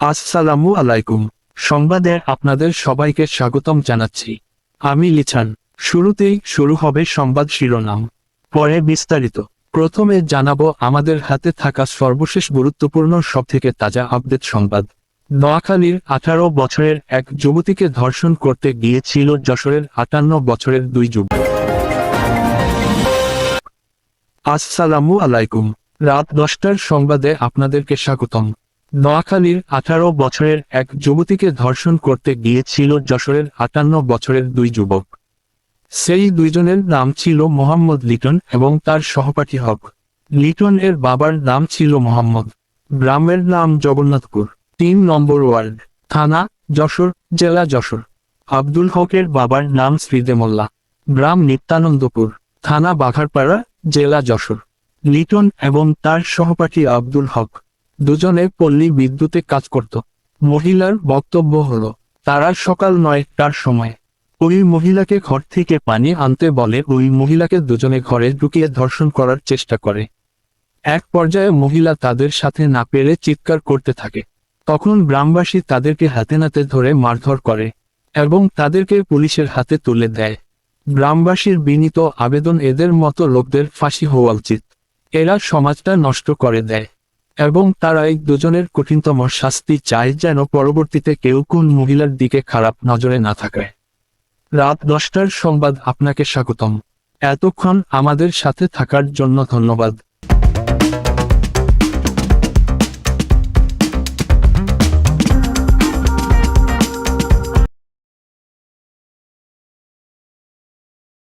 আসসালামু আলাইকুম। সংবাদে আপনাদের সবাইকে স্বাগতম জানাচ্ছি। আমি লিছান। শুরুতেই শুরু হবে সংবাদ শিরোনাম, পরে বিস্তারিত। প্রথমে জানাবো আমাদের হাতে থাকা সর্বশেষ গুরুত্বপূর্ণ সবথেকে তাজা আপডেট সংবাদ। নোয়াখালীর 18 বছরের এক যুবতীকে ধর্ষণ করতে গিয়েছিল যশোরের 58 বছরের দুই যুবক। আসসালামু আলাইকুম। রাত 10টার সংবাদে আপনাদেরকে স্বাগতম। নোয়াখালীর 18 বছরের এক যুবতীকে ধর্ষণ করতে গিয়েছিল যশোরের 58 বছরের দুই যুবক। সেই দুইজনের নাম ছিল মোহাম্মদ লিটন এবং তার সহপাঠী হক। লিটন এর বাবার নাম ছিল মোহাম্মদ। গ্রামের নাম জগন্নাথপুর, 3 নম্বর ওয়ার্ড, থানা যশোর, জেলা যশোর। আব্দুল হকের বাবার নাম শ্রীদে মোল্লা। গ্রাম নিত্যানন্দপুর, থানা বাঘারপাড়া, জেলা যশোর। লিটন এবং তার সহপাঠী আব্দুল হক দুজনে পল্লী বিদ্যুতে কাজ করত। মহিলার বক্তব্য হলো, তারা সকাল 9টার সময় ওই মহিলাকে ঘর থেকে পানি আনতে বলে। ওই মহিলাকে দুজনে ঘরে ঢুকিয়ে ধর্ষণ করার চেষ্টা করে। এক পর্যায়ে মহিলা তাদের সাথে না পেরে চিৎকার করতে থাকে। তখন গ্রামবাসী তাদেরকে হাতে নাতে ধরে মারধর করে এবং তাদেরকে পুলিশের হাতে তুলে দেয়। গ্রামবাসীর বিনীত আবেদন, এদের মতো লোকদের ফাঁসি হওয়া উচিত। এরা সমাজটা নষ্ট করে দেয় এবং তারা এই দুজনের কঠিনতম শাস্তি চায়, যেন পরবর্তীতে কেউ কোন মহিলার দিকে খারাপ নজরে না থাকে। রাত 10টার সংবাদ আপনাকে স্বাগতম। এতক্ষণ আমাদের সাথে থাকার জন্য ধন্যবাদ।